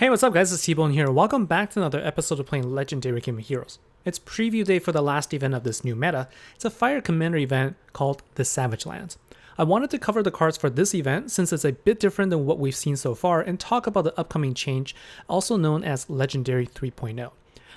Hey, what's up guys, it's TBone here. Welcome back to another episode of playing Legendary Game of Heroes. It's preview day for the last event of this new meta. It's a fire commander event called the Savage Lands. I wanted to cover the cards for this event since it's a bit different than what we've seen so far and talk about the upcoming change, also known as Legendary 3.0.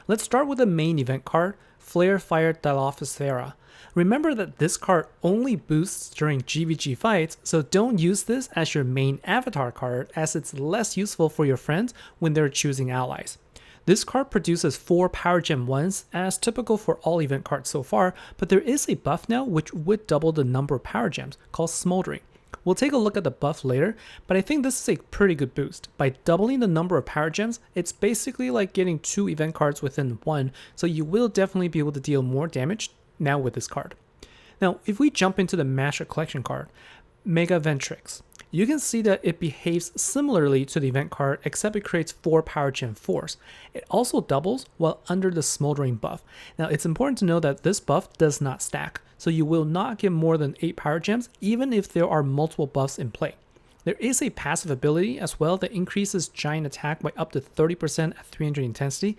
Let's start with the main event card, Flare Fire Dilophosaura. Remember that this card only boosts during GVG fights, so don't use this as your main avatar card as it's less useful for your friends when they're choosing allies. This card produces 4 Power Gem 1s as typical for all event cards so far, but there is a buff now which would double the number of Power Gems called Smoldering. We'll take a look at the buff later, but I think this is a pretty good boost. By doubling the number of Power Gems, it's basically like getting 2 event cards within one, so you will definitely be able to deal more damage now with this card. Now, if we jump into the Master Collection card, Mega Ventrix, you can see that it behaves similarly to the event card except it creates 4 Power Gem 4s. It also doubles while under the Smoldering buff. Now, it's important to know that this buff does not stack, so you will not get more than 8 Power Gems even if there are multiple buffs in play. There is a passive ability as well that increases giant attack by up to 30% at 300 intensity,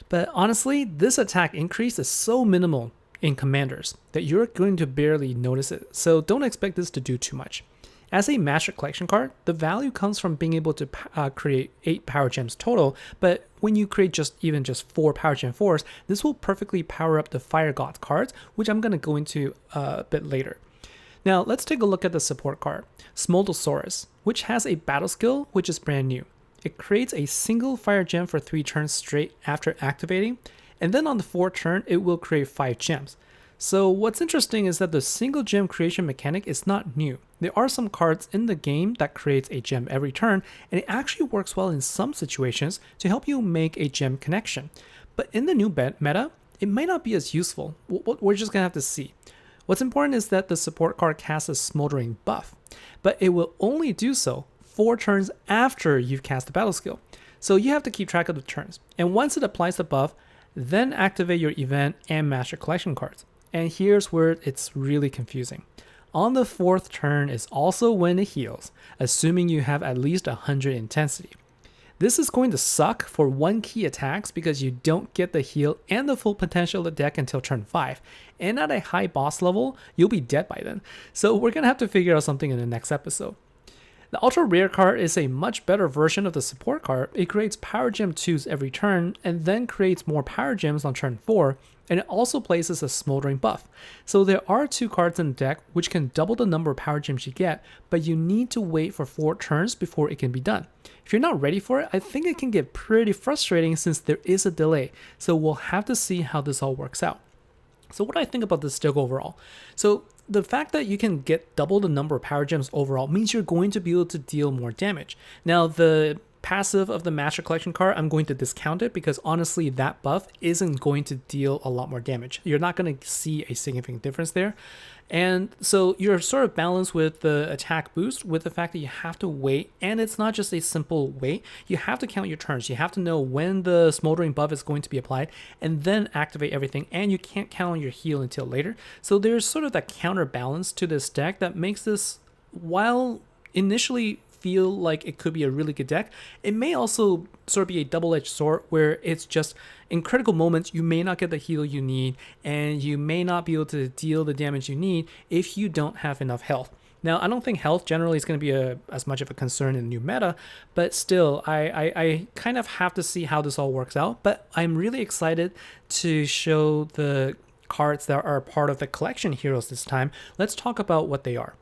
but honestly, this attack increase is so minimal in commanders that you're going to barely notice it, so don't expect this to do too much. As a Master Collection card, the value comes from being able to create 8 Power Gems total, but when you create just 4 Power Gem 4s, this will perfectly power up the Fire God cards, which I'm going to go into a bit later. Now let's take a look at the support card, Smoldosaurus, which has a battle skill which is brand new. It creates a single Fire Gem for 3 turns straight after activating, and then on the 4th turn, it will create 5 gems. So what's interesting is that the single gem creation mechanic is not new. There are some cards in the game that creates a gem every turn, and it actually works well in some situations to help you make a gem connection. But in the new meta, it might not be as useful. We're just gonna have to see. What's important is that the support card casts a Smoldering buff, but it will only do so 4 turns after you've cast the battle skill. So you have to keep track of the turns. And once it applies the buff, then activate your event and Master Collection cards. And here's where it's really confusing. On the 4th turn is also when it heals, assuming you have at least 100 intensity. This is going to suck for 1 key attacks because you don't get the heal and the full potential of the deck until turn 5. And at a high boss level, you'll be dead by then. So we're going to have to figure out something in the next episode. The Ultra Rare card is a much better version of the support card. It creates Power Gem 2s every turn and then creates more Power Gems on turn 4, and it also places a Smoldering buff. So there are 2 cards in the deck which can double the number of Power Gems you get, but you need to wait for 4 turns before it can be done. If you're not ready for it, I think it can get pretty frustrating since there is a delay, so we'll have to see how this all works out. So what do I think about this deck overall? So the fact that you can get double the number of Power Gems overall means you're going to be able to deal more damage. Now the passive of the Master Collection card, I'm going to discount it because honestly that buff isn't going to deal a lot more damage. You're not going to see a significant difference there. And so you're sort of balanced with the attack boost with the fact that you have to wait, and it's not just a simple wait. You have to count your turns. You have to know when the Smoldering buff is going to be applied and then activate everything, and you can't count on your heal until later. So there's sort of that counterbalance to this deck that makes this, while initially feel like it could be a really good deck, it may also sort of be a double-edged sword where it's just in critical moments you may not get the heal you need and you may not be able to deal the damage you need if you don't have enough health. Now, I don't think health generally is going to be as much of a concern in the new meta, but still, I kind of have to see how this all works out. But I'm really excited to show the cards that are part of the collection heroes this time. Let's talk about what they are.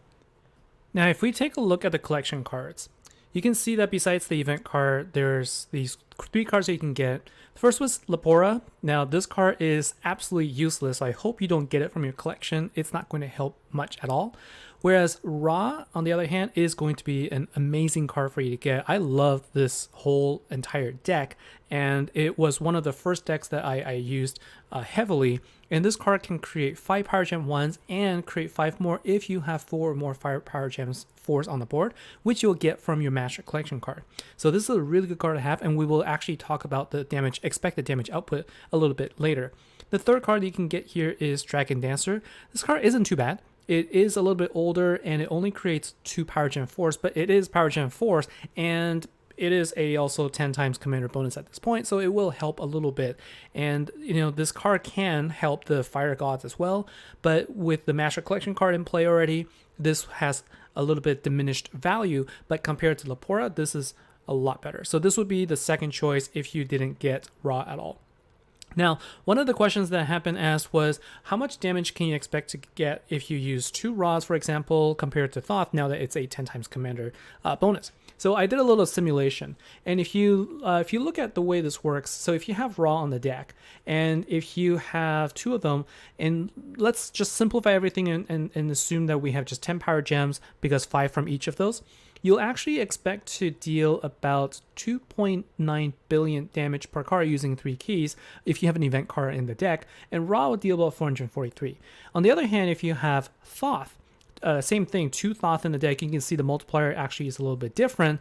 Now, if we take a look at the collection cards, you can see that besides the event card, there's these 3 cards that you can get. The first was Lepora. Now, this card is absolutely useless. I hope you don't get it from your collection. It's not going to help much at all. Whereas Ra, on the other hand, is going to be an amazing card for you to get. I love this whole entire deck, and it was one of the first decks that I used heavily. And this card can create 5 Power Gem 1s and create 5 more if you have 4 or more Power Gems 4s on the board, which you'll get from your Master Collection card. So this is a really good card to have, and we will actually talk about the expected damage output a little bit later. The third card you can get here is Dragon Dancer. This card isn't too bad. It is a little bit older and it only creates 2 Power Gem 4s, but it is Power Gem 4s, and it is a also 10 times commander bonus at this point, so it will help a little bit. And this card can help the fire gods as well, but with the Master Collection card in play already, this has a little bit diminished value, but compared to Lepora, this is a lot better. So this would be the second choice if you didn't get Raw at all. Now, one of the questions that have been asked was, how much damage can you expect to get if you use 2 Raws, for example, compared to Thoth, now that it's a 10 times commander bonus? So I did a little simulation, and if you look at the way this works, so if you have Raw on the deck, and if you have 2 of them, and let's just simplify everything and assume that we have just 10 power gems, because 5 from each of those, you'll actually expect to deal about 2.9 billion damage per card using 3 keys if you have an event card in the deck, and Raw will deal about 443. On the other hand, if you have Thoth, same thing, 2 Thoth in the deck, you can see the multiplier actually is a little bit different,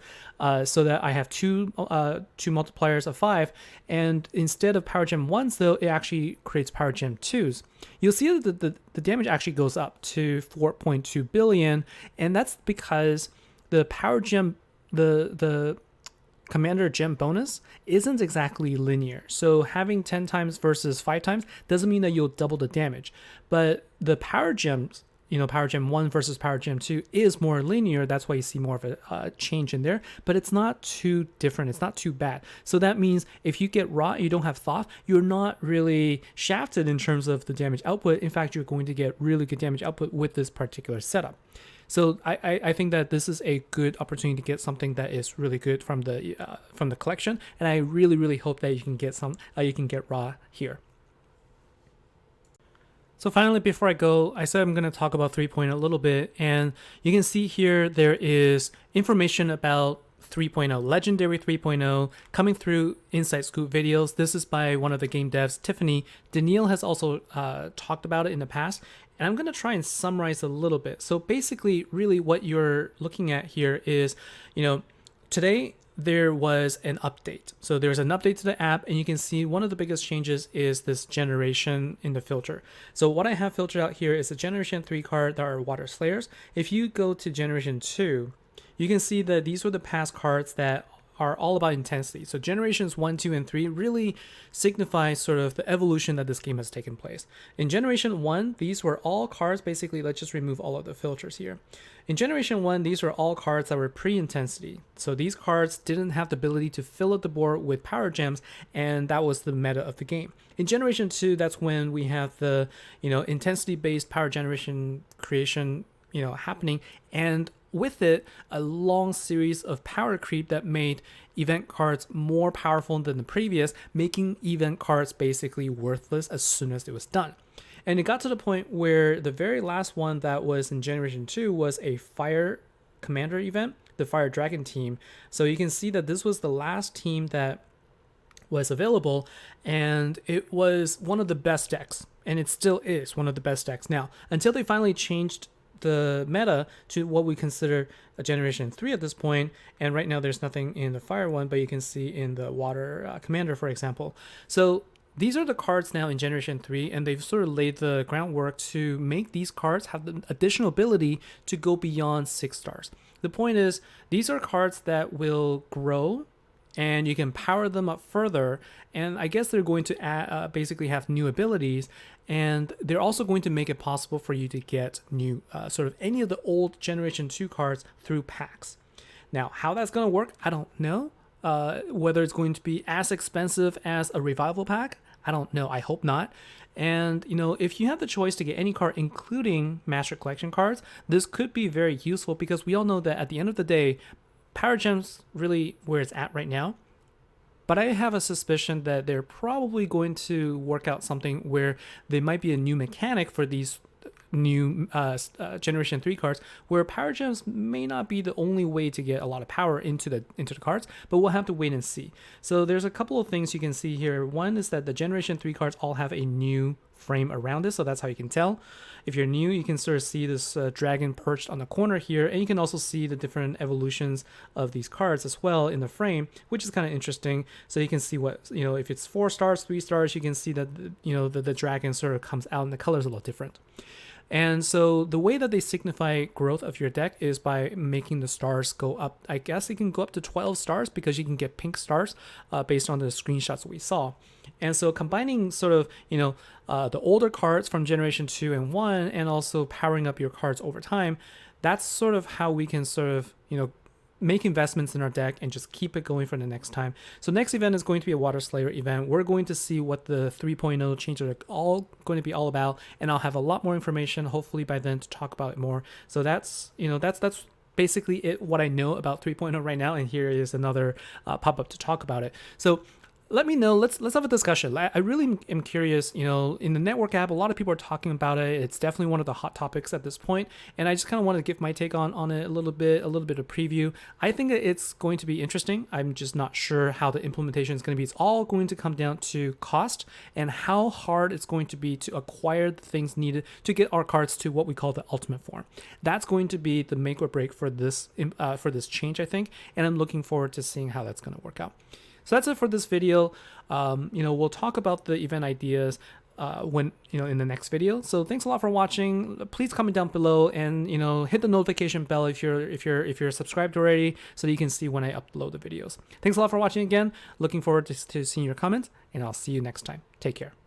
so that I have two multipliers of 5, and instead of Power Gem 1s though, it actually creates Power Gem 2s. You'll see that the damage actually goes up to 4.2 billion, and that's because the Power Gem, the Commander Gem bonus isn't exactly linear. So having 10 times versus 5 times doesn't mean that you'll double the damage, but the Power Gems, Power Gem 1 versus Power Gem 2 is more linear. That's why you see more of a change in there, but it's not too different. It's not too bad. So that means if you get Raw and you don't have Thoth, you're not really shafted in terms of the damage output. In fact, you're going to get really good damage output with this particular setup. So I think that this is a good opportunity to get something that is really good from the collection, and I really hope that you can get Raw here. So finally, before I go, I said I'm going to talk about 3.0 a little bit, and you can see here there is information about 3.0, Legendary 3.0, coming through Inside Scoop videos. This is by one of the game devs, Tiffany. Daniil has also talked about it in the past, and I'm going to try and summarize a little bit. So basically, really what you're looking at here is, today there was an update. So there's an update to the app, and you can see one of the biggest changes is this generation in the filter. So what I have filtered out here is a Generation 3 card that are Water Slayers. If you go to Generation 2, you can see that these were the past cards that are all about intensity. So generations 1, 2, and 3 really signify sort of the evolution that this game has taken place. In Generation 1, these were all cards, basically, let's just remove all of the filters here. In Generation 1, these were all cards that were pre-intensity. So these cards didn't have the ability to fill up the board with power gems, and that was the meta of the game. In Generation 2, that's when we have the, intensity-based power generation creation, happening, and with it, a long series of power creep that made event cards more powerful than the previous, making event cards basically worthless as soon as it was done. And it got to the point where the very last one that was in Generation 2 was a Fire Commander event, the Fire Dragon team. So you can see that this was the last team that was available, and it was one of the best decks, and it still is one of the best decks now, until they finally changed the meta to what we consider a Generation 3 at this point, and right now there's nothing in the Fire one, but you can see in the Water Commander, for example. So these are the cards now in Generation 3, and they've sort of laid the groundwork to make these cards have the additional ability to go beyond 6 stars. The point is, these are cards that will grow, and you can power them up further, and I guess they're going to basically have new abilities, and they're also going to make it possible for you to get new sort of any of the old Generation 2 cards through packs. Now, how that's going to work, I don't know. Whether it's going to be as expensive as a revival pack, I don't know. I hope not. And, if you have the choice to get any card, including Master Collection cards, this could be very useful, because we all know that at the end of the day, Power Gems really where it's at right now. But I have a suspicion that they're probably going to work out something where there might be a new mechanic for these new Generation 3 cards, where Power Gems may not be the only way to get a lot of power into the cards, but we'll have to wait and see. So there's a couple of things you can see here. One is that the Generation 3 cards all have a new frame around this, so that's how you can tell. If you're new, you can sort of see this dragon perched on the corner here, and you can also see the different evolutions of these cards as well in the frame, which is kind of interesting. So you can see what, if it's 4 stars, 3 stars, you can see that, the dragon sort of comes out and the color is a lot different. And so the way that they signify growth of your deck is by making the stars go up. I guess it can go up to 12 stars because you can get pink stars based on the screenshots we saw. And so combining sort of, the older cards from generation 2 and 1 and also powering up your cards over time, that's sort of how we can sort of, make investments in our deck and just keep it going for the next time. So next event is going to be a Water Slayer event. We're going to see what the 3.0 changes are all going to be all about, and I'll have a lot more information hopefully by then to talk about it more. So that's basically it, what I know about 3.0 right now, and here is another pop-up to talk about it. So let me know. Let's have a discussion. I really am curious. In the network app, a lot of people are talking about it. It's definitely one of the hot topics at this point, and I just kind of want to give my take on it a little bit of preview. I think that it's going to be interesting. I'm just not sure how the implementation is going to be. It's all going to come down to cost and how hard it's going to be to acquire the things needed to get our cards to what we call the ultimate form. That's going to be the make or break for this change, I think, and I'm looking forward to seeing how that's going to work out. So that's it for this video. We'll talk about the event ideas when in the next video. So thanks a lot for watching. Please comment down below and hit the notification bell if you're subscribed already, so that you can see when I upload the videos. Thanks a lot for watching again. Looking forward to seeing your comments, and I'll see you next time. Take care.